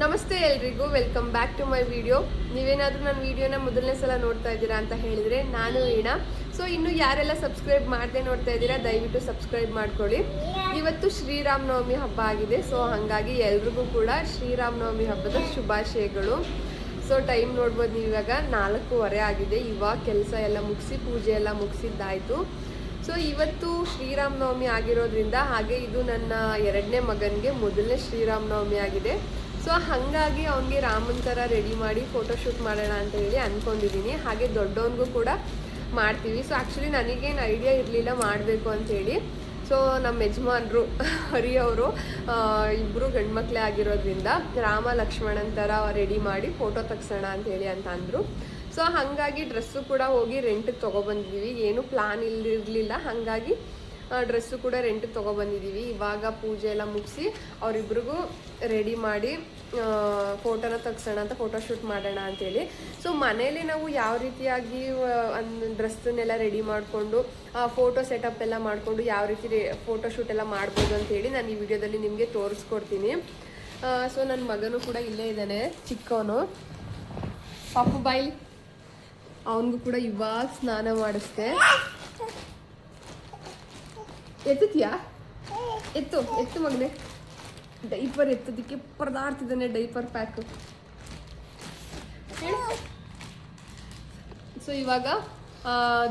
ನಮಸ್ತೆ ಎಲ್ರಿಗೂ, welcome back to my video. ನೀವೇನಾದರೂ ನನ್ನ ವಿಡಿಯೋನ ಮೊದಲನೇ ಸಲ ನೋಡ್ತಾ ಇದ್ದೀರಾ ಅಂತ ಹೇಳಿದರೆ ನಾನು ವೀಣಾ. ಸೊ ಇನ್ನು ಯಾರೆಲ್ಲ ಸಬ್ಸ್ಕ್ರೈಬ್ ಮಾಡದೆ ನೋಡ್ತಾ ಇದ್ದೀರಾ ದಯವಿಟ್ಟು ಸಬ್ಸ್ಕ್ರೈಬ್ ಮಾಡ್ಕೊಳ್ಳಿ. ಇವತ್ತು ಶ್ರೀರಾಮನವಮಿ ಹಬ್ಬ ಆಗಿದೆ. ಸೊ ಹಾಗಾಗಿ ಎಲ್ರಿಗೂ ಕೂಡ ಶ್ರೀರಾಮನವಮಿ ಹಬ್ಬದ ಶುಭಾಶಯಗಳು. ಸೊ ಟೈಮ್ ನೋಡ್ಬೋದು ನೀವು, ಇವಾಗ 4:15 ಆಗಿದೆ. ಇವಾಗ ಕೆಲಸ ಎಲ್ಲ ಮುಗಿಸಿ ಪೂಜೆ ಎಲ್ಲ ಮುಗಿಸಿದ್ದಾಯಿತು. ಸೊ ಇವತ್ತು ಶ್ರೀರಾಮನವಮಿ ಆಗಿರೋದ್ರಿಂದ, ಹಾಗೆ ಇದು ನನ್ನ 2ನೇ ಮಗನಿಗೆ ಮೊದಲನೇ ಶ್ರೀರಾಮನವಮಿ ಆಗಿದೆ. ಸೊ ಹಾಗಾಗಿ ಅವನಿಗೆ ರಾಮನ ಥರ ರೆಡಿ ಮಾಡಿ ಫೋಟೋಶೂಟ್ ಮಾಡೋಣ ಅಂತ ಹೇಳಿ ಅಂದ್ಕೊಂಡಿದ್ದೀನಿ. ಹಾಗೆ ದೊಡ್ಡವನಿಗೂ ಕೂಡ ಮಾಡ್ತೀವಿ. ಸೊ ಆ್ಯಕ್ಚುಲಿ ನನಗೇನು ಐಡಿಯಾ ಇರಲಿಲ್ಲ ಮಾಡಬೇಕು ಅಂಥೇಳಿ. ಸೊ ನಮ್ಮ ಯಜಮಾನ್ರು ಹರಿ ಅವರು ಇಬ್ಬರು ಗಂಡ್ಮಕ್ಳೇ ಆಗಿರೋದ್ರಿಂದ ರಾಮ ಲಕ್ಷ್ಮಣನ ಥರ ರೆಡಿ ಮಾಡಿ ಫೋಟೋ ತೆಗ್ಸೋಣ ಅಂಥೇಳಿ ಅಂತ ಅಂದರು. ಸೊ ಹಾಗಾಗಿ ಡ್ರೆಸ್ಸು ಕೂಡ ಹೋಗಿ ರೆಂಟಿಗೆ ತೊಗೊಬಂದಿದ್ದೀವಿ. ಏನೂ ಪ್ಲ್ಯಾನ್ ಇರಲಿಲ್ಲ, ಹಾಗಾಗಿ ಡ್ರೆಸ್ಸು ಕೂಡ ರೆಂಟಿಗೆ ತೊಗೊಬಂದಿದ್ದೀವಿ. ಇವಾಗ ಪೂಜೆ ಎಲ್ಲ ಮುಗಿಸಿ ಅವರಿಬ್ರಿಗೂ ರೆಡಿ ಮಾಡಿ ಫೋಟೋನ ತೆಗ್ಸೋಣ ಅಂತ, ಫೋಟೋಶೂಟ್ ಮಾಡೋಣ ಅಂಥೇಳಿ. ಸೊ ಮನೇಲಿ ನಾವು ಯಾವ ರೀತಿಯಾಗಿ ಡ್ರೆಸ್ಸನ್ನೆಲ್ಲ ರೆಡಿ ಮಾಡಿಕೊಂಡು ಫೋಟೋ ಸೆಟಪ್ ಎಲ್ಲ ಮಾಡಿಕೊಂಡು ಯಾವ ರೀತಿ ಫೋಟೋಶೂಟ್ ಎಲ್ಲ ಮಾಡ್ಬೋದು ಅಂಥೇಳಿ ನಾನು ಈ ವಿಡಿಯೋದಲ್ಲಿ ನಿಮಗೆ ತೋರಿಸ್ಕೊಡ್ತೀನಿ. ಸೊ ನನ್ನ ಮಗನೂ ಕೂಡ ಇಲ್ಲೇ ಇದ್ದಾನೆ, ಚಿಕ್ಕವನು. ಪಾಪು ಬಾಯ್ಲಿ, ಅವನಿಗೂ ಕೂಡ ಇವಾಗ ಸ್ನಾನ ಮಾಡಿಸ್ದೆ. ಎತ್ತುತ್ತೀಯಾ? ಎತ್ತು ಮಗನೆ. ಡೈಪರ್ ಎತ್ತೋದಕ್ಕೆ ಪರದಾಡ್ತಿದ್ದಾನೆ, ಡೈಪರ್ ಪ್ಯಾಕು. ಸೊ ಇವಾಗ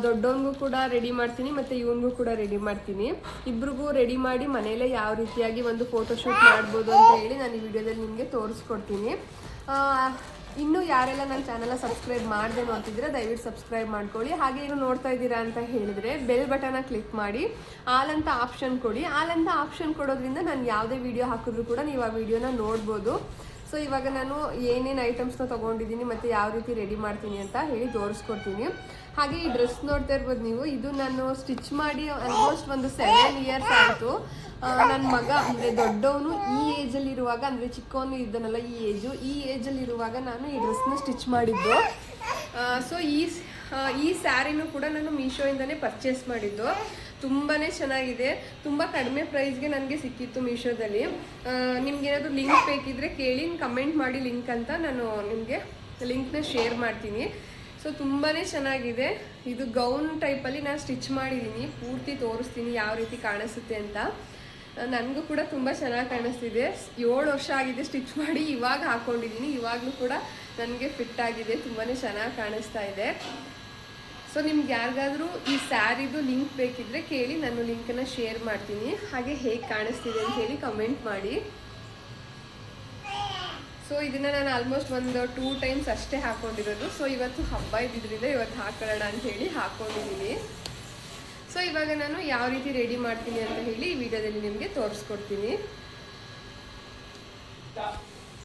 ದೊಡ್ಡವನಿಗೂ ಕೂಡ ರೆಡಿ ಮಾಡ್ತೀನಿ ಮತ್ತು ಇವನಿಗೂ ಕೂಡ ರೆಡಿ ಮಾಡ್ತೀನಿ. ಇಬ್ರಿಗೂ ರೆಡಿ ಮಾಡಿ ಮನೆಯಲ್ಲೇ ಯಾವ ರೀತಿಯಾಗಿ ಒಂದು ಫೋಟೋಶೂಟ್ ಮಾಡ್ಬೋದು ಅಂತ ಹೇಳಿ ನಾನು ಈ ವಿಡಿಯೋದಲ್ಲಿ ನಿಮಗೆ ತೋರಿಸ್ಕೊಡ್ತೀನಿ. ಇನ್ನೂ ಯಾರೆಲ್ಲ ನನ್ನ ಚಾನಲ್ನ ಸಬ್ಸ್ಕ್ರೈಬ್ ಮಾಡದೆ ನೋಡ್ತಿದ್ದೀರಾ ದಯವಿಟ್ಟು ಸಬ್ಸ್ಕ್ರೈಬ್ ಮಾಡ್ಕೊಳ್ಳಿ. ಹಾಗೆ ಏನು ನೋಡ್ತಾ ಇದ್ದೀರಾ ಅಂತ ಹೇಳಿದರೆ ಬೆಲ್ ಬಟನ್ನ ಕ್ಲಿಕ್ ಮಾಡಿ ಆಲ್ ಅಂತ ಆಪ್ಷನ್ ಕೊಡಿ. ಆಲ್ ಅಂತ ಆಪ್ಷನ್ ಕೊಡೋದ್ರಿಂದ ನಾನು ಯಾವುದೇ ವಿಡಿಯೋ ಹಾಕಿದ್ರೂ ಕೂಡ ನೀವು ಆ ವಿಡಿಯೋನ ನೋಡ್ಬೋದು. ಸೊ ಇವಾಗ ನಾನು ಏನೇನು ಐಟಮ್ಸ್ನ ತೊಗೊಂಡಿದ್ದೀನಿ ಮತ್ತು ಯಾವ ರೀತಿ ರೆಡಿ ಮಾಡ್ತೀನಿ ಅಂತ ಹೇಳಿ ತೋರಿಸ್ಕೊಡ್ತೀನಿ. ಹಾಗೆ ಈ ಡ್ರೆಸ್ ನೋಡ್ತಾ ಇರ್ಬೋದು ನೀವು, ಇದು ನಾನು ಸ್ಟಿಚ್ ಮಾಡಿ ಆಲ್ಮೋಸ್ಟ್ ಒಂದು 7 ಇಯರ್ಸ್ ಆಯಿತು. ನನ್ನ ಮಗ ಅಂದರೆ ದೊಡ್ಡವನು ಈ ಏಜಲ್ಲಿರುವಾಗ, ಅಂದರೆ ಚಿಕ್ಕವನು ಇದ್ದನಲ್ಲ ಈ ಏಜಲ್ಲಿರುವಾಗ ನಾನು ಈ ಡ್ರೆಸ್ನ ಸ್ಟಿಚ್ ಮಾಡಿದ್ದು. ಸೊ ಈ ಸ್ಯಾರಿನೂ ಕೂಡ ನಾನು ಮೀಶೋಯಿಂದನೇ ಪರ್ಚೇಸ್ ಮಾಡಿದ್ದು. ತುಂಬಾ ಚೆನ್ನಾಗಿದೆ, ತುಂಬ ಕಡಿಮೆ ಪ್ರೈಸ್ಗೆ ನನಗೆ ಸಿಕ್ಕಿತ್ತು ಮೀಶೋದಲ್ಲಿ. ನಿಮ್ಗೇನಾದರೂ ಲಿಂಕ್ ಬೇಕಿದ್ರೆ ಕೇಳಿ, ಕಮೆಂಟ್ ಮಾಡಿ ಲಿಂಕ್ ಅಂತ, ನಾನು ನಿಮಗೆ ಲಿಂಕ್ನ ಶೇರ್ ಮಾಡ್ತೀನಿ. ಸೊ ತುಂಬಾ ಚೆನ್ನಾಗಿದೆ. ಇದು ಗೌನ್ ಟೈಪಲ್ಲಿ ನಾನು ಸ್ಟಿಚ್ ಮಾಡಿದ್ದೀನಿ, ಪೂರ್ತಿ ತೋರಿಸ್ತೀನಿ ಯಾವ ರೀತಿ ಕಾಣಿಸುತ್ತೆ ಅಂತ. ನನಗೂ ಕೂಡ ತುಂಬ ಚೆನ್ನಾಗಿ ಕಾಣಿಸ್ತಿದೆ. 7 ವರ್ಷ ಆಗಿದೆ ಸ್ಟಿಚ್ ಮಾಡಿ, ಇವಾಗ ಹಾಕ್ಕೊಂಡಿದ್ದೀನಿ. ಇವಾಗಲೂ ಕೂಡ ನನಗೆ ಫಿಟ್ ಆಗಿದೆ, ತುಂಬಾ ಚೆನ್ನಾಗಿ ಕಾಣಿಸ್ತಾ ಇದೆ. ಸೊ ನಿಮ್ಗೆ ಯಾರಿಗಾದರೂ ಈ ಸ್ಯಾರಿದು ಲಿಂಕ್ ಬೇಕಿದ್ರೆ ಕೇಳಿ, ನಾನು ಲಿಂಕನ್ನು ಶೇರ್ ಮಾಡ್ತೀನಿ. ಹಾಗೆ ಹೇಗೆ ಕಾಣಿಸ್ತಿದೆ ಅಂತ ಹೇಳಿ ಕಮೆಂಟ್ ಮಾಡಿ. ಸೊ ಇದನ್ನು ನಾನು ಆಲ್ಮೋಸ್ಟ್ ಒಂದು 2 ಟೈಮ್ಸ್ ಅಷ್ಟೇ ಹಾಕ್ಕೊಂಡಿರೋದು. ಸೊ ಇವತ್ತು ಹಬ್ಬ ಇದ್ದಿದ್ದರಿಂದ ಇವತ್ತು ಹಾಕೊಳ್ಳೋಣ ಅಂತ ಹೇಳಿ ಹಾಕ್ಕೊಂಡಿದ್ದೀನಿ. ಸೊ ಇವಾಗ ನಾನು ಯಾವ ರೀತಿ ರೆಡಿ ಮಾಡ್ತೀನಿ ಅಂತ ಹೇಳಿ ಈ ವಿಡಿಯೋದಲ್ಲಿ ನಿಮಗೆ ತೋರಿಸ್ಕೊಡ್ತೀನಿ.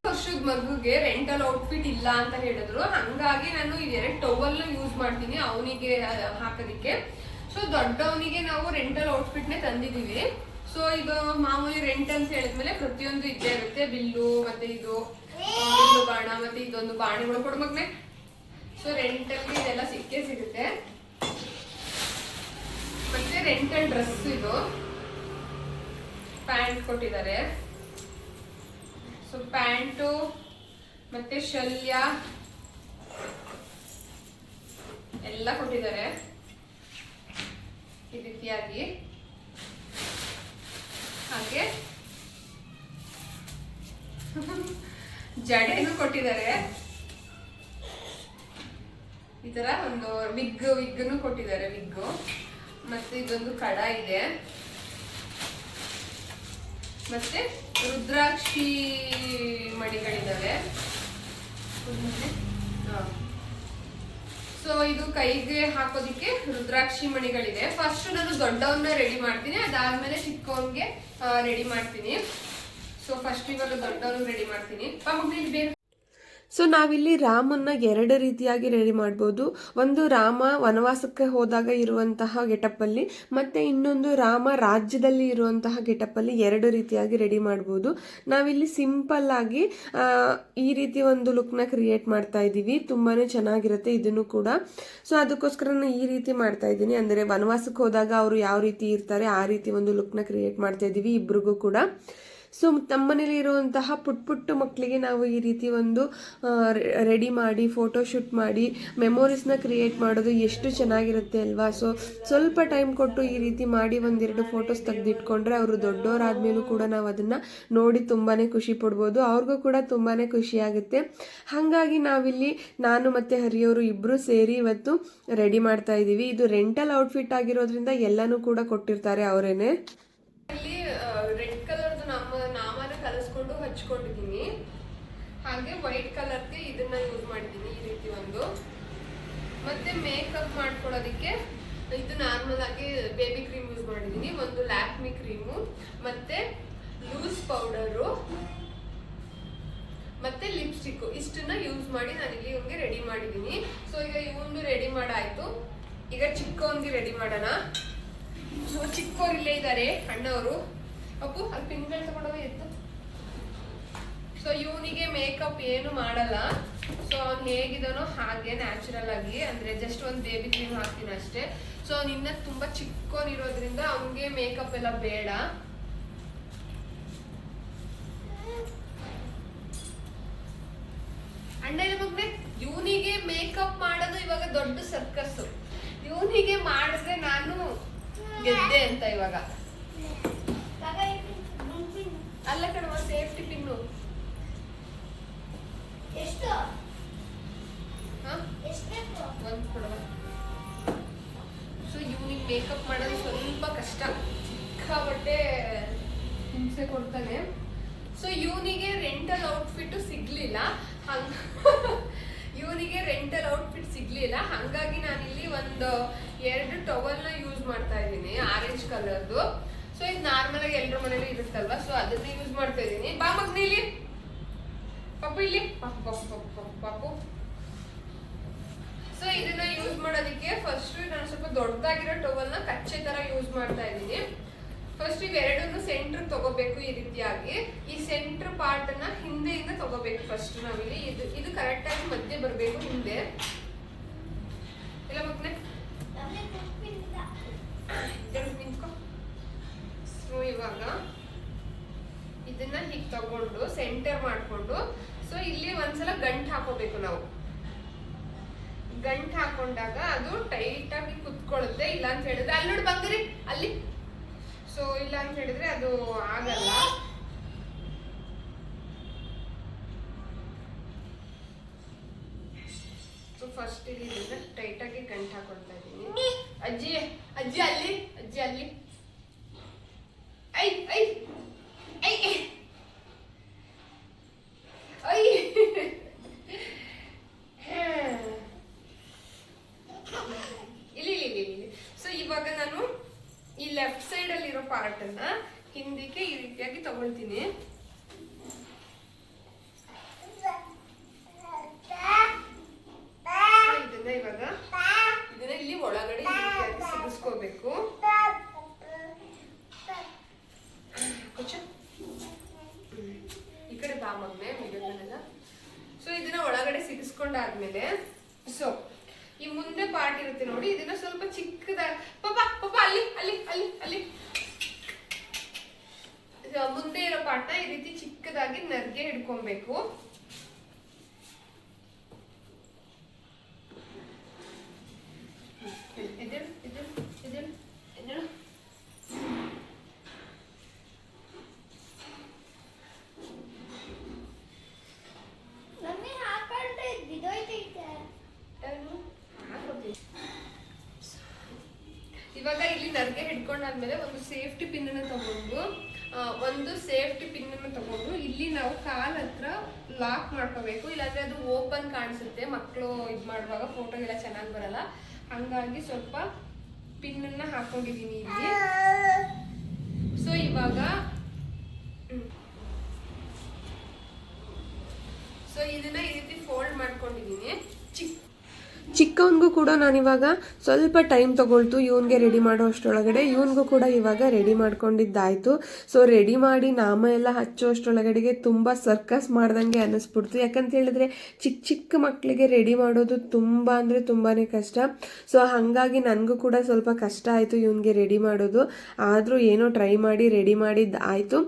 ವರ್ಷದ ಮಗುಗೆ ರೆಂಟಲ್ ಔಟ್ಫಿಟ್ ಇಲ್ಲ ಅಂತ ಹೇಳಿದ್ರು, ಹಂಗಾಗಿ ನಾನು 2 ಟವಲ್ ಯೂಸ್ ಮಾಡ್ತೀನಿ ಅವನಿಗೆ ಹಾಕೋದಿಕ್ಕೆ. ಸೊ ದೊಡ್ಡವನಿಗೆ ನಾವು ರೆಂಟಲ್ ಔಟ್ಫಿಟ್ನೇ ತಂದಿದ್ದೀವಿ. ಸೊ ಇದು ಮಾಮೂಲಿ ರೆಂಟ್ ಅಂತ ಹೇಳಿದ್ಮೇಲೆ ಪ್ರತಿಯೊಂದು ಇದ್ದೇ ಇರುತ್ತೆ, ಬಿಲ್ಲು ಮತ್ತೆ ಇದು ಬಾಣ ಮತ್ತೆ ಇದೊಂದು ಬಾಣಗಳು ಕೊಡ್ಮಗ್ನೆ. ಸೊ ರೆಂಟಲ್ಲಿ ಇದೆಲ್ಲ ಸಿಕ್ಕೇ ಸಿಗುತ್ತೆ. ಮತ್ತೆ ರೆಂಟಲ್ ಡ್ರೆಸ್, ಇದು ಪ್ಯಾಂಟ್ ಕೊಟ್ಟಿದ್ದಾರೆ. ಸೊ ಪ್ಯಾಂಟು ಮತ್ತೆ ಶಲ್ಯ ಎಲ್ಲ ಕೊಟ್ಟಿದ್ದಾರೆ ಈ ರೀತಿಯಾಗಿ. ಹಾಗೆ ಜಡೆನೂ ಕೊಟ್ಟಿದ್ದಾರೆ, ಈ ತರ ಒಂದು ವಿಗ್ನು ಕೊಟ್ಟಿದ್ದಾರೆ, ವಿಗ್ಗು. ಮತ್ತೆ ಇದೊಂದು ಕಡ ಇದೆ, ಮತ್ತೆ ರುದ್ರಾಕ್ಷಿ ಮಣಿಗಳಿದ್ದಾವೆ. ಸೊ ಇದು ಕೈಗೆ ಹಾಕೋದಿಕ್ಕೆ ರುದ್ರಾಕ್ಷಿ ಮಣಿಗಳಿದೆ. ಫಸ್ಟ್ ನಾನು ದೊಡ್ಡವನ್ನ ರೆಡಿ ಮಾಡ್ತೀನಿ, ಅದಾದ್ಮೇಲೆ ಚಿಕ್ಕವನ್ಗೆ ರೆಡಿ ಮಾಡ್ತೀನಿ. ಸೊ ಫಸ್ಟ್ ಇವಾಗ ದೊಡ್ಡವನು ರೆಡಿ ಮಾಡ್ತೀನಿ. ಬೇರೆ ಸೊ ನಾವಿಲ್ಲಿ ರಾಮನ್ನ 2 ರೀತಿಯಾಗಿ ರೆಡಿ ಮಾಡ್ಬೋದು. ಒಂದು ರಾಮ ವನವಾಸಕ್ಕೆ ಹೋದಾಗ ಇರುವಂತಹ ಗೆಟಪ್ಪಲ್ಲಿ, ಮತ್ತು ಇನ್ನೊಂದು ರಾಮ ರಾಜ್ಯದಲ್ಲಿ ಇರುವಂತಹ ಗೆಟಪ್ಪಲ್ಲಿ 2 ರೀತಿಯಾಗಿ ರೆಡಿ ಮಾಡ್ಬೋದು. ನಾವಿಲ್ಲಿ ಸಿಂಪಲ್ ಆಗಿ ಈ ರೀತಿ ಒಂದು ಲುಕ್ನ ಕ್ರಿಯೇಟ್ ಮಾಡ್ತಾ ಇದ್ದೀವಿ. ತುಂಬಾ ಚೆನ್ನಾಗಿರುತ್ತೆ ಇದನ್ನು ಕೂಡ. ಸೊ ಅದಕ್ಕೋಸ್ಕರ ನಾನು ಈ ರೀತಿ ಮಾಡ್ತಾ ಇದ್ದೀನಿ. ಅಂದರೆ ವನವಾಸಕ್ಕೆ ಹೋದಾಗ ಅವರು ಯಾವ ರೀತಿ ಇರ್ತಾರೆ ಆ ರೀತಿ ಒಂದು ಲುಕ್ನ ಕ್ರಿಯೇಟ್ ಮಾಡ್ತಾ ಇದ್ದೀವಿ ಇಬ್ರಿಗೂ ಕೂಡ. ಸೊ ನಮ್ಮನೇಲಿ ಇರುವಂತಹ ಪುಟ್ಟ ಮಕ್ಕಳಿಗೆ ನಾವು ಈ ರೀತಿ ಒಂದು ರೆಡಿ ಮಾಡಿ ಫೋಟೋಶೂಟ್ ಮಾಡಿ ಮೆಮೊರೀಸ್ನ ಕ್ರಿಯೇಟ್ ಮಾಡೋದು ಎಷ್ಟು ಚೆನ್ನಾಗಿರುತ್ತೆ ಅಲ್ವಾ. ಸೊ ಸ್ವಲ್ಪ ಟೈಮ್ ಕೊಟ್ಟು ಈ ರೀತಿ ಮಾಡಿ ಒಂದೆರಡು ಫೋಟೋಸ್ ತೆಗೆದಿಟ್ಕೊಂಡ್ರೆ ಅವರು ದೊಡ್ಡವರಾದ್ಮೇಲೂ ಕೂಡ ನಾವು ಅದನ್ನು ನೋಡಿ ತುಂಬಾ ಖುಷಿ ಪಡ್ಬೋದು, ಅವ್ರಿಗೂ ಕೂಡ ತುಂಬಾ ಖುಷಿ ಆಗುತ್ತೆ. ಹಾಗಾಗಿ ನಾವಿಲ್ಲಿ ನಾನು ಮತ್ತು ಹರಿಯವರು ಇಬ್ಬರು ಸೇರಿ ಇವತ್ತು ರೆಡಿ ಮಾಡ್ತಾ ಇದ್ದೀವಿ. ಇದು ರೆಂಟಲ್ ಔಟ್ಫಿಟ್ ಆಗಿರೋದ್ರಿಂದ ಎಲ್ಲನೂ ಕೂಡ ಕೊಟ್ಟಿರ್ತಾರೆ ಅವರೇನೆ. ಇಲ್ಲಿ ರೆಡ್ ಕಲರ್ದು ನಾಮನ ಕಲಿಸ್ಕೊಂಡು ಹಚ್ಕೊಂಡಿದ್ದೀನಿ, ಹಾಗೆ ವೈಟ್ ಕಲರ್ಗೆ ಇದನ್ನ ಯೂಸ್ ಮಾಡಿದ್ದೀನಿ ಈ ರೀತಿ ಒಂದು. ಮತ್ತೆ ಮೇಕಪ್ ಮಾಡ್ಕೊಳ್ಳೋದಕ್ಕೆ ಇದು ನಾರ್ಮಲ್ ಆಗಿ ಬೇಬಿ ಕ್ರೀಮ್ ಯೂಸ್ ಮಾಡಿದ್ದೀನಿ, ಒಂದು ಲ್ಯಾಕ್ಮಿ ಕ್ರೀಮು, ಮತ್ತೆ ಲೂಸ್ ಪೌಡರು, ಮತ್ತೆ ಲಿಪ್ಸ್ಟಿಕ್, ಇಷ್ಟನ್ನ ಯೂಸ್ ಮಾಡಿ ನಾನು ಇಲ್ಲಿ ಇವ್ನಿಗೆ ರೆಡಿ ಮಾಡಿದ್ದೀನಿ. ಸೊ ಈಗ ಇವನು ರೆಡಿ ಮಾಡಾಯ್ತು, ಈಗ ಚಿಕ್ಕವನ್ಗೆ ರೆಡಿ ಮಾಡೋಣ. ಸೊ ಚಿಕ್ಕವ್ರು ಇಲ್ಲೇ ಇದ್ದಾರೆ ಅಣ್ಣವರು. ಅಪ್ಪು ಅಲ್ಲಿ ಪಿನ್ಗಳು ತಗೊಂಡೋಗ ಎತ್ತು. ಸೊ ಇವನಿಗೆ ಮೇಕಪ್ ಏನು ಮಾಡಲ್ಲ, ಸೊ ಅವ್ನು ಹೇಗಿದಾನೋ ಹಾಗೆ ನ್ಯಾಚುರಲ್ ಆಗಿ, ಅಂದ್ರೆ ಜಸ್ಟ್ ಒಂದು ಬೇಬಿ ಕ್ರೀಮ್ ಹಾಕ್ತೀನಿ ಅಷ್ಟೇ. ಸೊ ಅವ್ನು ಇನ್ನ ತುಂಬಾ ಚಿಕ್ಕವನಿರೋದ್ರಿಂದ ಅವನಿಗೆ ಮೇಕಪ್ ಎಲ್ಲ ಬೇಡ. ಅಣ್ಣ ಇಲ್ಲ ಮಗ್ನೆ, ಇವನಿಗೆ ಮೇಕಪ್ ಮಾಡೋದು ಇವಾಗ ದೊಡ್ಡ ಸರ್ಕಸ್. ಇವನಿಗೆ ಮಾಡಿದ್ರೆ ನಾನು ಗೆದ್ದೆ ಅಂತ ಇವಾಗ. ಅಲ್ಲ ಕಣವ, ಸೇಫ್ಟಿ ಪಿನ್ನು ಎಷ್ಟು ಒಂದು ಕೊಡವ. ಸೊ ಇವನಿಗೆ ಮೇಕಪ್ ಮಾಡೋದು ಸ್ವಲ್ಪ ಕಷ್ಟ, ಸಿಕ್ಕಾಪಟ್ಟೆ ಹಿಂಸೆ ಕೊಡ್ತಾನೆ. ಸೊ ಇವನಿಗೆ ರೆಂಟಲ್ ಔಟ್ಫಿಟ್ ಸಿಗ್ಲಿಲ್ಲ, ಹಂಗಾಗಿ ನಾನಿಲ್ಲಿ ಒಂದು 2 ಟವಲ್ನ ಯೂಸ್ ಮಾಡ್ತಾ ಇದ್ದೀನಿ, ಆರೆಂಜ್ ಕಲರ್ದು. ಸೊ ಇದು ನಾರ್ಮಲ್ ಆಗಿ ಎಲ್ಲರ ಮನೇಲಿ ಇರುತ್ತಲ್ವಾ, ಸೊ ಅದನ್ನ ಯೂಸ್ ಮಾಡ್ತಾ ಇದ್ದೀನಿ. ಬಾ ಮಗ್ನಿ ಇಲ್ಲಿ, ಪಾಪು ಇಲ್ಲಿ, ಪಾಪು. ಸೊ ಇದನ್ನ ಯೂಸ್ ಮಾಡೋದಕ್ಕೆ ಫಸ್ಟ್ ನಾನು ಸ್ವಲ್ಪ ದೊಡ್ಡದಾಗಿರೋ ಟವಲ್ನ ಕಚ್ಚೆ ತರ ಯೂಸ್ ಮಾಡ್ತಾ ಇದ್ದೀನಿ. ಫಸ್ಟ್ ಇವೆರಡನ್ನು ಸೆಂಟ್ರ್ ತಗೋಬೇಕು ಈ ರೀತಿಯಾಗಿ. ಈ ಸೆಂಟ್ರ್ ಪಾರ್ಟ್ ನ ಹಿಂದೆಯಿಂದ ತಗೋಬೇಕು ಫಸ್ಟ್ ನಾವಿಲ್ಲಿ. ಇದು ಕರೆಕ್ಟ್ ಆಗಿ ಮಧ್ಯೆ ಬರಬೇಕು ಹಿಂದೆ. ಇಲ್ಲ ಮಕ್ಕಳೇ ನಿಂತ್ಕೊ. ಸೊ ಇವಾಗ ಇದನ್ನ ಹೀಗೆ ತಗೊಂಡು ಸೆಂಟರ್ ಮಾಡ್ಕೊಂಡು, ಸೊ ಇಲ್ಲಿ ಒಂದ್ಸಲ ಗಂಟು ಹಾಕೋಬೇಕು ನಾವು. ಗಂಟು ಹಾಕೊಂಡಾಗ ಅದು ಟೈಟ್ ಆಗಿ ಕುತ್ಕೊಳ್ಳುತ್ತೆ. ಇಲ್ಲ ಅಂತ ಹೇಳಿದ್ರೆ ಅಲ್ಲಿ ನೋಡಿ ಬಂದಿರಿ ಅಲ್ಲಿ. ಸೊ ಇಲ್ಲ ಅಂತ ಹೇಳಿದ್ರೆ ಅದು ಆಗಲ್ಲ. ಸೊ ಫಸ್ಟ್ ಇಲ್ಲಿ ಟೈಟ್ ಆಗಿ ಗಂಟು ಹಾಕೊಳ್ತಾ ಇದ್ದೀನಿ. ಅಜ್ಜಿ ಅಜ್ಜಿ ಅಲ್ಲಿ, ಅಜ್ಜಿ ಅಲ್ಲಿ. ಐ ಐ ಐ ಐ ಇಲ್ಲಿ ಇಲ್ಲಿ ಇಲ್ಲಿ. ಸೊ ಇವಾಗ ನಾನು ಈ ಲೆಫ್ಟ್ ಸೈಡ್ ಅಲ್ಲಿ ಇರೋ ಪಾರ್ಟ್ ಅನ್ನ ಹಿಂದಕ್ಕೆ ಈ ರೀತಿಯಾಗಿ ತಗೊಳ್ತೀನಿ. ಇದನ್ನ ಇವಾಗ ಇದನ್ನ ಇಲ್ಲಿ ಒಳಗಡೆ ಈ ರೀತಿಯಾಗಿ ಸಿಗಿಸ್ಕೋಬೇಕು. ಈ ಕಡೆ ಬಾ ಮಗ್ನೆ ಮುಗಿದಲ್ಲ. ಸೊ ಇದನ್ನ ಒಳಗಡೆ ಸಿಗಿಸ್ಕೊಂಡಾದ್ಮೇಲೆ ಸೊ ಈ ಮುಂದೆ ಪಾರ್ಟ್ ಇರುತ್ತೆ ನೋಡಿ, ಇದನ್ನ ಸ್ವಲ್ಪ ಚಿಕ್ಕದಾಗಿ ಪಾಪ ಅಲ್ಲಿ ಅಲ್ಲಿ ಅಲ್ಲಿ ಅಲ್ಲಿ ಮುಂದೆ ಇರೋ ಪಾರ್ಟ್ನ ಈ ರೀತಿ ಚಿಕ್ಕದಾಗಿ ನರ್ಗೆ ಹಿಡ್ಕೊಬೇಕು. ಇವಾಗ ಇಲ್ಲಿ ನರ್ಗೆ ಹಿಡ್ಕೊಂಡಾದ್ಮೇಲೆ ಒಂದು ಸೇಫ್ಟಿ ಪಿನ್ ಅನ್ನು ತಗೊಂಡು ಇಲ್ಲಿ ನಾವು ಕಾಲ್ ಹತ್ರ ಲಾಕ್ ಮಾಡ್ಕೋಬೇಕು. ಇಲ್ಲಾಂದ್ರೆ ಅದು ಓಪನ್ ಕಾಣಿಸುತ್ತೆ, ಮಕ್ಕಳು ಇದು ಮಾಡುವಾಗ ಫೋಟೋ ಎಲ್ಲ ಚೆನ್ನಾಗಿ ಬರಲ್ಲ. ಹಂಗಾಗಿ ಸ್ವಲ್ಪ ಪಿನ್ ಅನ್ನ ಹಾಕೊಂಡಿದೀನಿ ಇಲ್ಲಿ. ಸೊ ಇವಾಗ ಇದನ್ನ ಈ ರೀತಿ ಫೋಲ್ಡ್ ಮಾಡ್ಕೊಂಡಿದೀನಿ. ಚಿಕ್ಕವನಿಗೂ ಕೂಡ ನಾನಿವಾಗ ಸ್ವಲ್ಪ ಟೈಮ್ ತಗೊಳ್ತು ಇವನಿಗೆ ರೆಡಿ ಮಾಡೋ ಅಷ್ಟರೊಳಗಡೆ ಇವನಿಗೂ ಕೂಡ ಇವಾಗ ರೆಡಿ ಮಾಡ್ಕೊಂಡಿದ್ದಾಯಿತು. ಸೊ ರೆಡಿ ಮಾಡಿ ನಾಮ ಎಲ್ಲ ಹಚ್ಚೋ ಅಷ್ಟರೊಳಗಡೆಗೆ ತುಂಬ ಸರ್ಕಸ್ ಮಾಡ್ದಂಗೆ ಅನ್ನಿಸ್ಬಿಡ್ತು. ಯಾಕಂತ ಹೇಳಿದ್ರೆ ಚಿಕ್ಕ ಚಿಕ್ಕ ಮಕ್ಕಳಿಗೆ ರೆಡಿ ಮಾಡೋದು ತುಂಬ ಅಂದರೆ ತುಂಬಾ ಕಷ್ಟ. ಸೊ ಹಾಗಾಗಿ ನನಗೂ ಕೂಡ ಸ್ವಲ್ಪ ಕಷ್ಟ ಆಯಿತು ಇವನಿಗೆ ರೆಡಿ ಮಾಡೋದು. ಆದರೂ ಏನೋ ಟ್ರೈ ಮಾಡಿ ರೆಡಿ ಮಾಡಿದ್ದು ಆಯಿತು.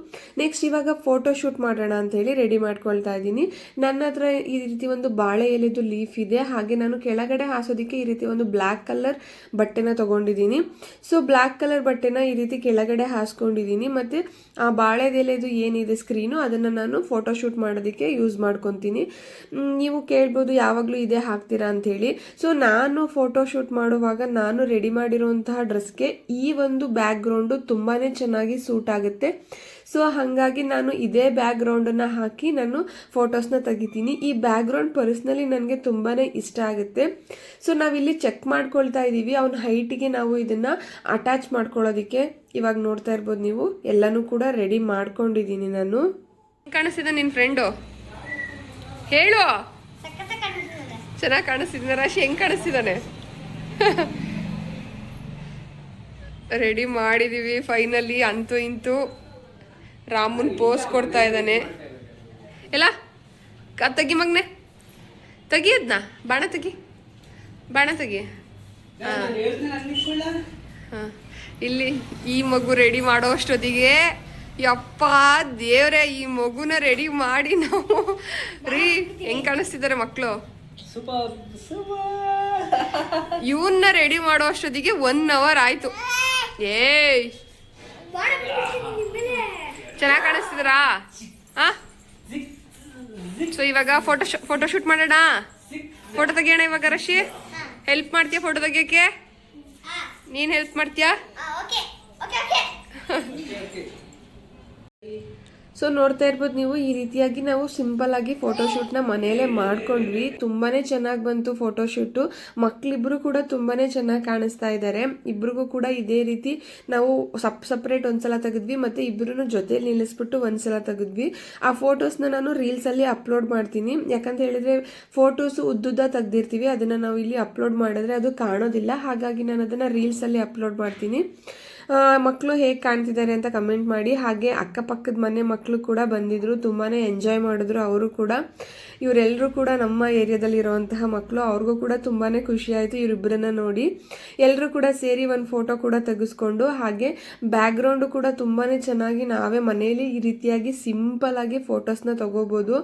ನೆಕ್ಸ್ಟ್ ಇವಾಗ ಫೋಟೋ ಶೂಟ್ ಮಾಡೋಣ ಅಂಥೇಳಿ ರೆಡಿ ಮಾಡ್ಕೊಳ್ತಾ ಇದ್ದೀನಿ. ನನ್ನ ಹತ್ರ ಈ ರೀತಿ ಒಂದು ಬಾಳೆ ಎಲೆದು ಲೀಫ್ ಇದೆ. ಹಾಗೆ ನಾನು ಕೆಳಗಡೆ ಹಾಸೋದಕ್ಕೆ ಈ ರೀತಿ ಒಂದು ಬ್ಲ್ಯಾಕ್ ಕಲರ್ ಬಟ್ಟೆನ ತೊಗೊಂಡಿದ್ದೀನಿ. ಸೊ ಬ್ಲ್ಯಾಕ್ ಕಲರ್ ಬಟ್ಟೆನ ಈ ರೀತಿ ಕೆಳಗಡೆ ಹಾಸ್ಕೊಂಡಿದ್ದೀನಿ. ಮತ್ತು ಆ ಬಾಳೆದೆಲೆದು ಏನಿದೆ ಸ್ಕ್ರೀನು ಅದನ್ನು ನಾನು ಫೋಟೋ ಶೂಟ್ ಮಾಡೋದಕ್ಕೆ ಯೂಸ್ ಮಾಡ್ಕೊತೀನಿ. ನೀವು ಕೇಳ್ಬೋದು ಯಾವಾಗಲೂ ಇದೇ ಹಾಕ್ತೀರಾ ಅಂಥೇಳಿ. ಸೊ ನಾನು ಫೋಟೋ ಶೂಟ್ ಮಾಡುವಾಗ ನಾನು ರೆಡಿ ಮಾಡಿರುವಂತಹ ಡ್ರೆಸ್ಗೆ ಈ ಒಂದು ಬ್ಯಾಕ್ ಗ್ರೌಂಡು ತುಂಬಾ ಚೆನ್ನಾಗಿ ಸೂಟ್ ಆಗುತ್ತೆ. ಸೊ ಹಾಗಾಗಿ ನಾನು ಇದೇ ಬ್ಯಾಕ್ ಗ್ರೌಂಡನ್ನು ಹಾಕಿ ನಾನು ಫೋಟೋಸ್ನ ತೆಗಿತೀನಿ. ಈ ಬ್ಯಾಕ್ ಗ್ರೌಂಡ್ ಪರ್ಸ್ನಲಿ ನನಗೆ ತುಂಬಾ ಇಷ್ಟ ಆಗುತ್ತೆ. ಸೊ ನಾವಿಲ್ಲಿ ಚೆಕ್ ಮಾಡ್ಕೊಳ್ತಾ ಇದ್ದೀವಿ ಅವನ ಹೈಟಿಗೆ ನಾವು ಇದನ್ನು ಅಟ್ಯಾಚ್ ಮಾಡ್ಕೊಳ್ಳೋದಕ್ಕೆ. ಇವಾಗ ನೋಡ್ತಾ ಇರ್ಬೋದು ನೀವು ಎಲ್ಲನೂ ಕೂಡ ರೆಡಿ ಮಾಡ್ಕೊಂಡಿದ್ದೀನಿ ನಾನು. ಕಾಣಿಸ್ತಿದ್ದ ನಿನ್ನ ಫ್ರೆಂಡು ಹೇಳು. ಚೆನ್ನಾಗಿ ಕಾಣಿಸ್ತಿದ್ದಾನೆ. ರಾಶಿ ಹೆಂಗೆ ಕಾಣಿಸ್ತಿದ್ದಾನೆ? ರೆಡಿ ಮಾಡಿದ್ದೀವಿ ಫೈನಲಿ. ಅಂತೂ ಇಂತೂ ರಾಮನ್ ಪೋಸ್ ಕೊಡ್ತಾ ಇದ್ದಾನೆ. ಎಲ್ಲ ತೆಗಿ ಮಗನೆ, ತೆಗಿಯದ್ನ ಬಾಣ ತೆಗಿ, ಬಾಣ ತೆಗಿ. ಹಾಂ ಇಲ್ಲಿ ಈ ಮಗು ರೆಡಿ ಮಾಡೋ ಅಷ್ಟೊತ್ತಿಗೆ ಯಪ್ಪ ದೇವ್ರೆ ಈ ಮಗುನ ರೆಡಿ ಮಾಡಿ ನಾವು ರೀ ಹೆಂಗ್ ಕಾಣಿಸ್ತಿದ್ದಾರೆ ಮಕ್ಕಳು. ಇವನ್ನ ರೆಡಿ ಮಾಡೋ ಅಷ್ಟೊತ್ತಿಗೆ 1 hour ಆಯ್ತು. ಏಯ್ ಚೆನ್ನಾಗಿ ಕಾಣಿಸ್ತಿದ್ದೀರಾ? ಹಾಂ ಸೊ ಇವಾಗ ಫೋಟೋ ಶೂಟ್ ಮಾಡೋಣ. ಫೋಟೋ ತೆಗಿಯೋಣ ಇವಾಗ. ರಶಿ ಹೆಲ್ಪ್ ಮಾಡ್ತೀಯಾ ಫೋಟೋ ತೆಗಿಯೋಕ್ಕೆ? ನೀನು ಹೆಲ್ಪ್ ಮಾಡ್ತೀಯಾ? ಸೊ ನೋಡ್ತಾ ಇರ್ಬೋದು ನೀವು ಈ ರೀತಿಯಾಗಿ ನಾವು ಸಿಂಪಲ್ ಆಗಿ ಫೋಟೋಶೂಟ್ನ ಮನೆಯಲ್ಲೇ ಮಾಡ್ಕೊಂಡ್ವಿ. ತುಂಬಾ ಚೆನ್ನಾಗಿ ಬಂತು ಫೋಟೋಶೂಟು. ಮಕ್ಕಳಿಬ್ರು ಕೂಡ ತುಂಬಾ ಚೆನ್ನಾಗಿ ಕಾಣಿಸ್ತಾ ಇದ್ದಾರೆ. ಇಬ್ರಿಗೂ ಕೂಡ ಇದೇ ರೀತಿ ನಾವು ಸಪ್ರೇಟ್ ಒಂದ್ಸಲ ತೆಗೆದ್ವಿ ಮತ್ತು ಇಬ್ಬರೂ ಜೊತೆಲಿ ನಿಲ್ಲಿಸ್ಬಿಟ್ಟು ಒಂದ್ಸಲ ತೆಗೆದ್ವಿ. ಆ ಫೋಟೋಸ್ನ ನಾನು ರೀಲ್ಸಲ್ಲಿ ಅಪ್ಲೋಡ್ ಮಾಡ್ತೀನಿ. ಯಾಕಂತ ಹೇಳಿದ್ರೆ ಫೋಟೋಸು ಉದ್ದುದ್ದ ತೆಗ್ದಿರ್ತೀವಿ, ಅದನ್ನು ನಾವು ಇಲ್ಲಿ ಅಪ್ಲೋಡ್ ಮಾಡಿದ್ರೆ ಅದು ಕಾಣೋದಿಲ್ಲ. ಹಾಗಾಗಿ ನಾನು ಅದನ್ನು ರೀಲ್ಸಲ್ಲಿ ಅಪ್ಲೋಡ್ ಮಾಡ್ತೀನಿ. ಮಕ್ಕಳು ಹೇಗೆ ಕಾಣ್ತಿದ್ದಾರೆ ಅಂತ ಕಮೆಂಟ್ ಮಾಡಿ. ಹಾಗೆ ಅಕ್ಕಪಕ್ಕದ ಮನೆ ಮಕ್ಕಳು ಕೂಡ ಬಂದಿದ್ರು, ತುಂಬಾ ಎಂಜಾಯ್ ಮಾಡಿದ್ರು ಅವರು ಕೂಡ. ಇವರೆಲ್ಲರೂ ಕೂಡ ನಮ್ಮ ಏರಿಯಾದಲ್ಲಿ ಇರುವಂತಹ ಮಕ್ಕಳು. ಅವ್ರಿಗೂ ಕೂಡ ತುಂಬಾ ಖುಷಿ ಆಯಿತು ಇವರಿಬ್ಬರನ್ನ ನೋಡಿ. ಎಲ್ಲರೂ ಕೂಡ ಸೇರಿ ಒಂದು ಫೋಟೋ ಕೂಡ ತೆಗೆಸ್ಕೊಂಡು, ಹಾಗೆ ಬ್ಯಾಕ್ಗ್ರೌಂಡು ಕೂಡ ತುಂಬಾ ಚೆನ್ನಾಗಿ ನಾವೇ ಮನೆಯಲ್ಲಿ ಈ ರೀತಿಯಾಗಿ ಸಿಂಪಲ್ ಆಗಿ ಫೋಟೋಸ್ನ ತಗೋಬೋದು.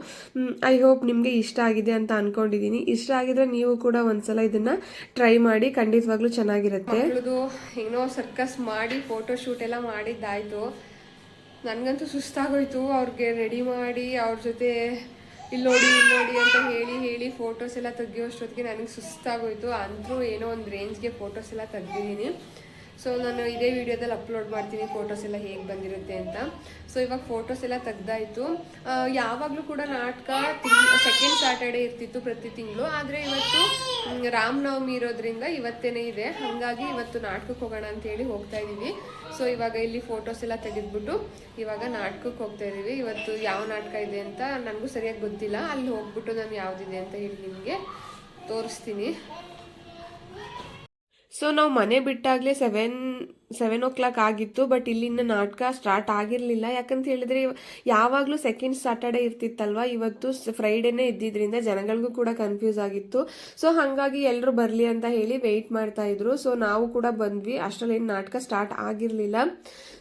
ಐ ಹೋಪ್ ನಿಮಗೆ ಇಷ್ಟ ಆಗಿದೆ ಅಂತ ಅಂದ್ಕೊಂಡಿದ್ದೀನಿ. ಇಷ್ಟ ಆಗಿದ್ರೆ ನೀವು ಕೂಡ ಒಂದ್ಸಲ ಇದನ್ನು ಟ್ರೈ ಮಾಡಿ, ಖಂಡಿತವಾಗ್ಲೂ ಚೆನ್ನಾಗಿರುತ್ತೆ. ಏನೋ ಸರ್ಕಸ್ ಮಾಡಿ ಫೋಟೋ ಶೂಟ್ ಎಲ್ಲ ಮಾಡಿದ್ದಾಯಿತು. ನನಗಂತೂ ಸುಸ್ತಾಗೋಯ್ತು. ಅವ್ರಿಗೆ ರೆಡಿ ಮಾಡಿ ಅವ್ರ ಜೊತೆ ಇಲ್ಲಿ ನೋಡಿ ಅಂತ ಹೇಳಿ ಫೋಟೋಸ್ ಎಲ್ಲ ತೆಗಿಯೋಷ್ಟೊತ್ತಿಗೆ ನನಗೆ ಸುಸ್ತಾಗೋಯ್ತು. ಅಂದರೂ ಏನೋ ಒಂದು ರೇಂಜ್ಗೆ ಫೋಟೋಸ್ ಎಲ್ಲ ತೆಗ್ದಿದ್ದೀನಿ. ಸೊ ನಾನು ಇದೇ ವಿಡಿಯೋದಲ್ಲಿ ಅಪ್ಲೋಡ್ ಮಾಡ್ತೀನಿ ಫೋಟೋಸ್ ಎಲ್ಲ ಹೇಗೆ ಬಂದಿರುತ್ತೆ ಅಂತ. ಸೊ ಇವಾಗ ಫೋಟೋಸ್ ಎಲ್ಲ ತೆಗ್ದಾಯಿತು. ಯಾವಾಗಲೂ ಕೂಡ ನಾಟಕ ಸೆಕೆಂಡ್ ಸ್ಯಾಟರ್ಡೇ ಇರ್ತಿತ್ತು ಪ್ರತಿ ತಿಂಗಳು. ಆದರೆ ಇವತ್ತು ರಾಮನವಮಿ ಇರೋದ್ರಿಂದ ಇವತ್ತೇನೇ ಇದೆ. ಹಾಗಾಗಿ ಇವತ್ತು ನಾಟಕಕ್ಕೆ ಹೋಗೋಣ ಅಂತೇಳಿ ಹೋಗ್ತಾ ಇದ್ದೀವಿ. ಸೊ ಇವಾಗ ಇಲ್ಲಿ ಫೋಟೋಸ್ ಎಲ್ಲ ತೆಗೆದ್ಬಿಟ್ಟು ಇವಾಗ ನಾಟಕಕ್ಕೆ ಹೋಗ್ತಾ ಇದ್ದೀವಿ. ಇವತ್ತು ಯಾವ ನಾಟಕ ಇದೆ ಅಂತ ನನಗೂ ಸರಿಯಾಗಿ ಗೊತ್ತಿಲ್ಲ. ಅಲ್ಲಿ ಹೋಗ್ಬಿಟ್ಟು ನಾನು ಯಾವುದಿದೆ ಅಂತ ಹೇಳಿ ನಿಮಗೆ ತೋರಿಸ್ತೀನಿ. ಸೊ ನಾವು ಮನೆ ಬಿಟ್ಟಾಗಲೇ 7 o'clock ಆಗಿತ್ತು. ಬಟ್ ಇಲ್ಲಿನ ನಾಟಕ ಸ್ಟಾರ್ಟ್ ಆಗಿರಲಿಲ್ಲ. ಯಾಕಂತ ಹೇಳಿದ್ರೆ ಯಾವಾಗಲೂ ಸೆಕೆಂಡ್ ಸ್ಯಾಟರ್ಡೇ ಇರ್ತಿತ್ತಲ್ವ, ಇವತ್ತು ಫ್ರೈಡೇನೇ ಇದ್ದಿದ್ದರಿಂದ ಜನಗಳಿಗೂ ಕೂಡ ಕನ್ಫ್ಯೂಸ್ ಆಗಿತ್ತು. ಸೊ ಹಾಗಾಗಿ ಎಲ್ಲರೂ ಬರಲಿ ಅಂತ ಹೇಳಿ ವೆಯ್ಟ್ ಮಾಡ್ತಾ ಇದ್ರು. ಸೊ ನಾವು ಕೂಡ ಬಂದ್ವಿ. ಅಷ್ಟರಲ್ಲಿ ಏನು ನಾಟಕ ಸ್ಟಾರ್ಟ್ ಆಗಿರಲಿಲ್ಲ.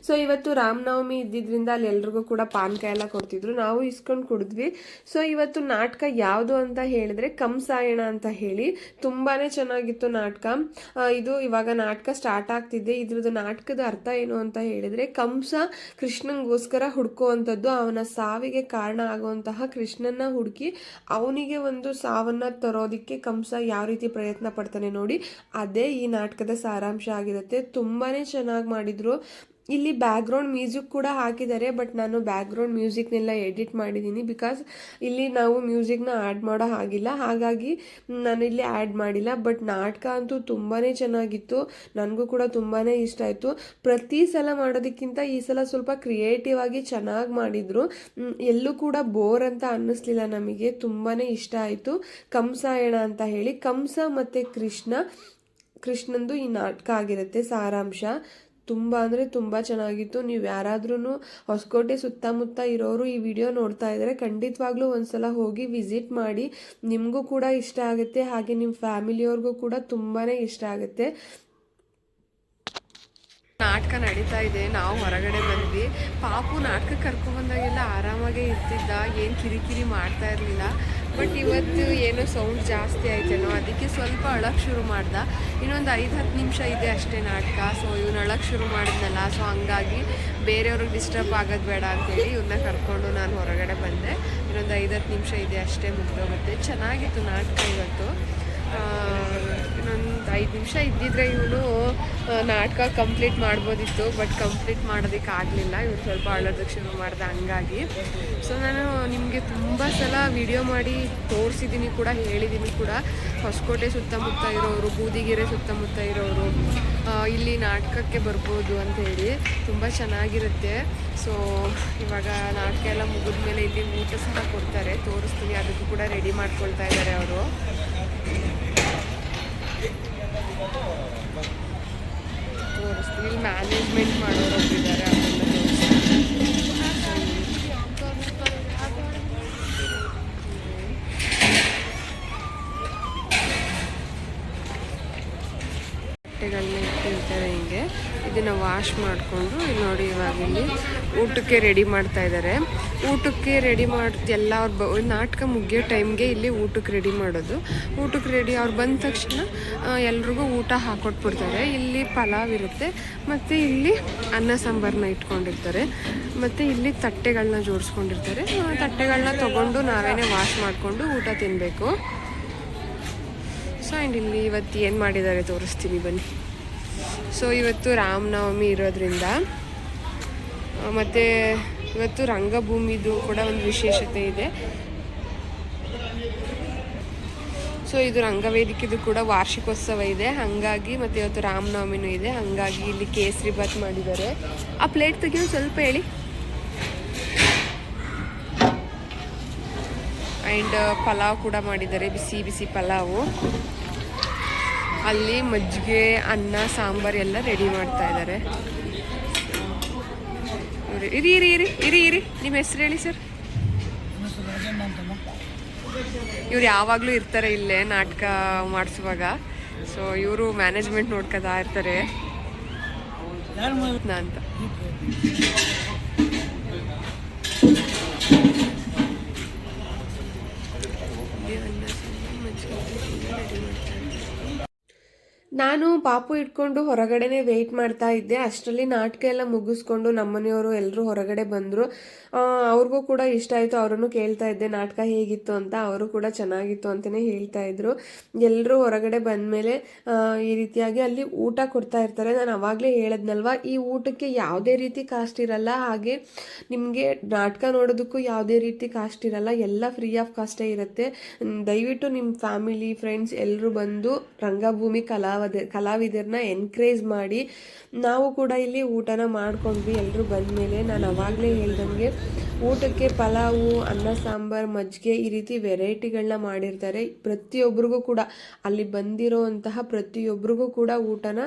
ಸೊ ಇವತ್ತು ರಾಮನವಮಿ ಇದ್ದಿದ್ದರಿಂದ ಅಲ್ಲಿ ಎಲ್ರಿಗೂ ಕೂಡ ಪಾನಕ ಎಲ್ಲ ಕೊಡ್ತಿದ್ರು, ನಾವು ಇಸ್ಕೊಂಡು ಕುಡಿದ್ವಿ. ಸೊ ಇವತ್ತು ನಾಟಕ ಯಾವುದು ಅಂತ ಹೇಳಿದ್ರೆ ಕಂಸಾಯಣ ಅಂತ ಹೇಳಿ ತುಂಬಾ ಚೆನ್ನಾಗಿತ್ತು ನಾಟಕ. ಇದು ಇವಾಗ ನಾಟಕ ಸ್ಟಾರ್ಟ್ ಆಗ್ತಿದೆ. ಇದ್ರದ್ದು ನಾಟಕದ ಅರ್ಥ ಏನು ಅಂತ ಹೇಳಿದ್ರೆ, ಕಂಸ ಕೃಷ್ಣಂಗೋಸ್ಕರ ಹುಡ್ಕುವಂಥದ್ದು, ಅವನ ಸಾವಿಗೆ ಕಾರಣ ಆಗುವಂತಹ ಕೃಷ್ಣನ ಹುಡುಕಿ ಅವನಿಗೆ ಒಂದು ಸಾವನ್ನ ತರೋದಕ್ಕೆ ಕಂಸ ಯಾವ ರೀತಿ ಪ್ರಯತ್ನ ಪಡ್ತಾನೆ ನೋಡಿ, ಅದೇ ಈ ನಾಟಕದ ಸಾರಾಂಶ ಆಗಿರುತ್ತೆ. ತುಂಬಾ ಚೆನ್ನಾಗಿ ಮಾಡಿದ್ರು. ಇಲ್ಲಿ ಬ್ಯಾಕ್ಗ್ರೌಂಡ್ ಮ್ಯೂಸಿಕ್ ಕೂಡ ಹಾಕಿದ್ದಾರೆ, ಬಟ್ ನಾನು ಬ್ಯಾಕ್ಗ್ರೌಂಡ್ ಮ್ಯೂಸಿಕ್ನೆಲ್ಲ ಎಡಿಟ್ ಮಾಡಿದ್ದೀನಿ. ಬಿಕಾಸ್ ಇಲ್ಲಿ ನಾವು ಮ್ಯೂಸಿಕ್ನ ಆ್ಯಡ್ ಮಾಡೋ ಹಾಗಿಲ್ಲ, ಹಾಗಾಗಿ ನಾನು ಇಲ್ಲಿ ಆ್ಯಡ್ ಮಾಡಿಲ್ಲ. ಬಟ್ ನಾಟಕ ಅಂತೂ ತುಂಬಾ ಚೆನ್ನಾಗಿತ್ತು, ನನಗೂ ಕೂಡ ತುಂಬಾ ಇಷ್ಟ ಆಯಿತು. ಪ್ರತಿ ಸಲ ಮಾಡೋದಕ್ಕಿಂತ ಈ ಸಲ ಸ್ವಲ್ಪ ಕ್ರಿಯೇಟಿವ್ ಆಗಿ ಚೆನ್ನಾಗಿ ಮಾಡಿದರು. ಎಲ್ಲೂ ಕೂಡ ಬೋರ್ ಅಂತ ಅನ್ನಿಸ್ಲಿಲ್ಲ ನಮಗೆ, ತುಂಬಾ ಇಷ್ಟ ಆಯಿತು. ಕಂಸಾಯಣ ಅಂತ ಹೇಳಿ ಕಂಸ ಮತ್ತು ಕೃಷ್ಣಂದು ಈ ನಾಟಕ ಆಗಿರುತ್ತೆ ಸಾರಾಂಶ. ತುಂಬ ಅಂದರೆ ತುಂಬ ಚೆನ್ನಾಗಿತ್ತು. ನೀವು ಯಾರಾದ್ರೂ ಹೊಸಕೋಟೆ ಸುತ್ತಮುತ್ತ ಇರೋರು ಈ ವಿಡಿಯೋ ನೋಡ್ತಾ ಇದ್ದಾರೆ, ಖಂಡಿತವಾಗ್ಲೂ ಒಂದ್ಸಲ ಹೋಗಿ ವಿಸಿಟ್ ಮಾಡಿ. ನಿಮಗೂ ಕೂಡ ಇಷ್ಟ ಆಗುತ್ತೆ, ಹಾಗೆ ನಿಮ್ಮ ಫ್ಯಾಮಿಲಿಯವ್ರಿಗೂ ಕೂಡ ತುಂಬಾ ಇಷ್ಟ ಆಗುತ್ತೆ. ನಾಟಕ ನಡೀತಾ ಇದೆ, ನಾವು ಹೊರಗಡೆ ಬಂದ್ವಿ. ಪಾಪು ನಾಟಕ ಕರ್ಕೊಂಡ್ಬಂದಾಗೆಲ್ಲ ಆರಾಮಾಗೇ ಇರ್ತಿದ್ದ, ಏನು ಕಿರಿಕಿರಿ ಮಾಡ್ತಾ ಇರಲಿಲ್ಲ. ಬಟ್ ಇವತ್ತು ಏನೋ ಸೌಂಡ್ ಜಾಸ್ತಿ ಆಯ್ತೇನೋ, ಅದಕ್ಕೆ ಸ್ವಲ್ಪ ಅಳಕ್ಕೆ ಶುರು ಮಾಡ್ದ. ಇನ್ನೊಂದು 5-10 ನಿಮಿಷ ಇದೆ ಅಷ್ಟೇ ನಾಟಕ. ಸೊ ಇವ್ನು ಅಳಕ್ಕೆ ಶುರು ಮಾಡಿದ್ನಲ್ಲ, ಸೊ ಹಂಗಾಗಿ ಬೇರೆಯವ್ರಿಗೆ ಡಿಸ್ಟರ್ಬ್ ಆಗೋದು ಬೇಡ ಅಂತೇಳಿ ಇವ್ರನ್ನ ಕರ್ಕೊಂಡು ನಾನು ಹೊರಗಡೆ ಬಂದೆ. ಇನ್ನೊಂದು 5-10 ನಿಮಿಷ ಇದೆ ಅಷ್ಟೇ, ಮುಗ್ದೋಗುತ್ತೆ. ಚೆನ್ನಾಗಿತ್ತು ನಾಟಕ ಇವತ್ತು. ಇನ್ನೊಂದು 5 ನಿಮಿಷ ಇದ್ದಿದ್ರೆ ಇವನು ನಾಟಕ ಕಂಪ್ಲೀಟ್ ಮಾಡ್ಬೋದಿತ್ತು, ಬಟ್ ಕಂಪ್ಲೀಟ್ ಮಾಡೋದಕ್ಕೆ ಆಗಲಿಲ್ಲ. ಇವ್ರು ಸ್ವಲ್ಪ ಅಳೋದಕ್ಕೆ ಶುರು ಮಾಡ್ದೆ, ಹಂಗಾಗಿ. ಸೊ ನಾನು ನಿಮಗೆ ತುಂಬ ಸಲ ವಿಡಿಯೋ ಮಾಡಿ ತೋರಿಸಿದ್ದೀನಿ ಕೂಡ, ಹೇಳಿದ್ದೀನಿ ಕೂಡ. ಹೊಸಕೋಟೆ ಸುತ್ತಮುತ್ತ ಇರೋರು, ಬೂದಿಗೆರೆ ಸುತ್ತಮುತ್ತ ಇರೋರು ಇಲ್ಲಿ ನಾಟಕಕ್ಕೆ ಬರ್ಬೋದು ಅಂತ ಹೇಳಿ, ತುಂಬ ಚೆನ್ನಾಗಿರುತ್ತೆ. ಸೊ ಇವಾಗ ನಾಟಕ ಎಲ್ಲ ಮುಗಿದ್ಮೇಲೆ ಇಲ್ಲಿ ಊಟ ಸಹ ಕೊಡ್ತಾರೆ, ತೋರಿಸ್ತೀನಿ. ಅದಕ್ಕೂ ಕೂಡ ರೆಡಿ ಮಾಡ್ಕೊಳ್ತಾ ಇದ್ದಾರೆ ಅವರು. ತೋರಿಸ್ತೀನಿ. ಇಲ್ಲಿ ಮ್ಯಾನೇಜ್ಮೆಂಟ್ ಮಾಡೋರು ಒಬ್ಬಿದ್ದಾರೆ, ಅದೆಲ್ಲ ಬಟ್ಟೆಗಳನ್ನ ಇಟ್ಟಿರ್ತಾರೆ ಹಿಂಗೆ. ಇದನ್ನು ವಾಶ್ ಮಾಡಿಕೊಂಡು ಇಲ್ಲಿ ನೋಡಿ, ಇವಾಗ ಇಲ್ಲಿ ಊಟಕ್ಕೆ ರೆಡಿ ಮಾಡ್ತಾ ಇದ್ದಾರೆ. ಊಟಕ್ಕೆ ರೆಡಿ ಎಲ್ಲ ಅವ್ರು ನಾಟಕ ಮುಗಿಯೋ ಟೈಮ್ಗೆ ಇಲ್ಲಿ ಊಟಕ್ಕೆ ರೆಡಿ ಮಾಡೋದು. ಊಟಕ್ಕೆ ರೆಡಿ ಅವ್ರು ಬಂದ ತಕ್ಷಣ ಎಲ್ರಿಗೂ ಊಟ ಹಾಕೊಟ್ಬಿಡ್ತಾರೆ. ಇಲ್ಲಿ ಪಲಾವ್ ಇರುತ್ತೆ, ಮತ್ತು ಇಲ್ಲಿ ಅನ್ನ ಸಾಂಬಾರನ್ನ ಇಟ್ಕೊಂಡಿರ್ತಾರೆ, ಮತ್ತು ಇಲ್ಲಿ ತಟ್ಟೆಗಳನ್ನ ಜೋಡಿಸ್ಕೊಂಡಿರ್ತಾರೆ. ತಟ್ಟೆಗಳನ್ನ ತೊಗೊಂಡು ನಾವೇನೇ ವಾಶ್ ಮಾಡಿಕೊಂಡು ಊಟ ತಿನ್ನಬೇಕು. ಸೊ ಆ್ಯಂಡ್ ಇಲ್ಲಿ ಇವತ್ತು ಏನು ಮಾಡಿದ್ದಾರೆ ತೋರಿಸ್ತೀನಿ ಬನ್ನಿ. ಸೊ ಇವತ್ತು ರಾಮನವಮಿ ಇರೋದ್ರಿಂದ, ಮತ್ತು ಇವತ್ತು ರಂಗಭೂಮಿದು ಕೂಡ ಒಂದು ವಿಶೇಷತೆ ಇದೆ. ಸೊ ಇದು ರಂಗವೇದಿಕೆದು ಕೂಡ ವಾರ್ಷಿಕೋತ್ಸವ ಇದೆ, ಹಾಗಾಗಿ. ಮತ್ತು ಇವತ್ತು ರಾಮನವಮಿನೂ ಇದೆ, ಹಾಗಾಗಿ ಇಲ್ಲಿ ಕೇಸರಿ ಬಾತ್ ಮಾಡಿದ್ದಾರೆ. ಆ ಪ್ಲೇಟ್ ತೆಗೆಯೋ ಸ್ವಲ್ಪ ಹೇಳಿ. ಆ್ಯಂಡ್ ಪಲಾವ್ ಕೂಡ ಮಾಡಿದ್ದಾರೆ, ಬಿಸಿ ಬಿಸಿ ಪಲಾವು. ಅಲ್ಲಿ ಮಜ್ಜಿಗೆ, ಅನ್ನ, ಸಾಂಬಾರು ಎಲ್ಲ ರೆಡಿ ಮಾಡ್ತಾ ಇದ್ದಾರೆ. ಇರಿ ಇರಿ ಇರಿ ಇರಿ ಇರಿ ನಿಮ್ಮ ಹೆಸರು ಹೇಳಿ ಸರ್. ಇವ್ರು ಯಾವಾಗಲೂ ಇರ್ತಾರೆ ಇಲ್ಲೇ ನಾಟಕ ಮಾಡಿಸುವಾಗ. ಸೊ ಇವರು ಮ್ಯಾನೇಜ್ಮೆಂಟ್ ನೋಡ್ಕೊತಾ ಇರ್ತಾರೆ ಅಂತ. ನಾನು ಪಾಪು ಇಟ್ಕೊಂಡು ಹೊರಗಡೆನೇ ವೆಯ್ಟ್ ಮಾಡ್ತಾ ಇದ್ದೆ. ಅಷ್ಟರಲ್ಲಿ ನಾಟಕ ಎಲ್ಲ ಮುಗಿಸ್ಕೊಂಡು ನಮ್ಮನೆಯವರು ಎಲ್ಲರೂ ಹೊರಗಡೆ ಬಂದರು. ಅವ್ರಿಗೂ ಕೂಡ ಇಷ್ಟ ಆಯಿತು, ಅವರನ್ನು ಕೇಳ್ತಾ ಇದ್ದೆ ನಾಟಕ ಹೇಗಿತ್ತು ಅಂತ. ಅವರು ಕೂಡ ಚೆನ್ನಾಗಿತ್ತು ಅಂತಲೇ ಹೇಳ್ತಾ ಇದ್ರು. ಎಲ್ಲರೂ ಹೊರಗಡೆ ಬಂದಮೇಲೆ ಈ ರೀತಿಯಾಗಿ ಅಲ್ಲಿ ಊಟ ಕೊಡ್ತಾ ಇರ್ತಾರೆ. ನಾನು ಅವಾಗಲೇ ಹೇಳಿದ್ನಲ್ವ, ಈ ಊಟಕ್ಕೆ ಯಾವುದೇ ರೀತಿ ಕಾಸ್ಟ್ ಇರಲ್ಲ, ಹಾಗೆ ನಿಮಗೆ ನಾಟಕ ನೋಡೋದಕ್ಕೂ ಯಾವುದೇ ರೀತಿ ಕಾಸ್ಟ್ ಇರಲ್ಲ, ಎಲ್ಲ ಫ್ರೀ ಆಫ್ ಕಾಸ್ಟೇ ಇರುತ್ತೆ. ದಯವಿಟ್ಟು ನಿಮ್ಮ ಫ್ಯಾಮಿಲಿ, ಫ್ರೆಂಡ್ಸ್ ಎಲ್ಲರೂ ಬಂದು ರಂಗಭೂಮಿ ಕಲಾವಿದರನ್ನ ಎನ್ಕರೇಜ್ ಮಾಡಿ. ನಾವು ಕೂಡ ಇಲ್ಲಿ ಊಟನ ಮಾಡ್ಕೊಂಡ್ವಿ ಎಲ್ಲರೂ ಬಂದಮೇಲೆ. ನಾನು ಅವಾಗಲೇ ಹೇಳ್ದಂಗೆ ಊಟಕ್ಕೆ ಪಲಾವು, ಅನ್ನ ಸಾಂಬಾರು, ಮಜ್ಜಿಗೆ ಈ ರೀತಿ ವೆರೈಟಿಗಳನ್ನ ಮಾಡಿರ್ತಾರೆ. ಪ್ರತಿಯೊಬ್ಬರಿಗೂ ಕೂಡ ಅಲ್ಲಿ ಬಂದಿರೋವಂತಹ ಪ್ರತಿಯೊಬ್ಬರಿಗೂ ಕೂಡ ಊಟನ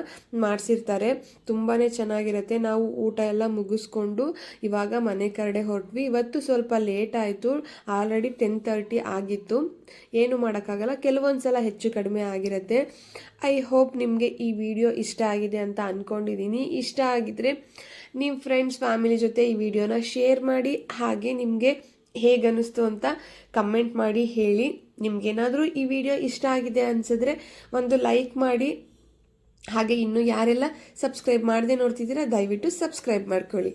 ಮಾಡಿಸಿರ್ತಾರೆ. ತುಂಬಾ ಚೆನ್ನಾಗಿರುತ್ತೆ. ನಾವು ಊಟ ಎಲ್ಲ ಮುಗಿಸ್ಕೊಂಡು ಇವಾಗ ಮನೆ ಕಡೆ ಹೊರಟ್ವಿ. ಇವತ್ತು ಸ್ವಲ್ಪ ಲೇಟ್ ಆಯಿತು, ಆಲ್ರೆಡಿ 10:30 ಆಗಿತ್ತು. ಏನು ಮಾಡೋಕ್ಕಾಗಲ್ಲ, ಕೆಲವೊಂದು ಸಲ ಹೆಚ್ಚು ಕಡಿಮೆ ಆಗಿರುತ್ತೆ. ಐ ಹೋಪ್ ನಿಮಗೆ ಈ ವಿಡಿಯೋ ಇಷ್ಟ ಆಗಿದೆ ಅಂತ ಅಂದ್ಕೊಂಡಿದ್ದೀನಿ. ಇಷ್ಟ ಆಗಿದ್ರೆ ನಿಮ್ಮ ಫ್ರೆಂಡ್ಸ್, ಫ್ಯಾಮಿಲಿ ಜೊತೆ ಈ ವಿಡಿಯೋನ ಶೇರ್ ಮಾಡಿ. ಹಾಗೆ ನಿಮಗೆ ಹೇಗನ್ನಿಸ್ತು ಅಂತ ಕಮೆಂಟ್ ಮಾಡಿ ಹೇಳಿ. ನಿಮಗೇನಾದರೂ ಈ ವಿಡಿಯೋ ಇಷ್ಟ ಆಗಿದೆ ಅನಿಸಿದ್ರೆ ಒಂದು ಲೈಕ್ ಮಾಡಿ. ಹಾಗೆ ಇನ್ನೂ ಯಾರೆಲ್ಲ ಸಬ್ಸ್ಕ್ರೈಬ್ ಮಾಡದೆ ನೋಡ್ತಿದ್ದೀರಾ ದಯವಿಟ್ಟು ಸಬ್ಸ್ಕ್ರೈಬ್ ಮಾಡ್ಕೊಳ್ಳಿ.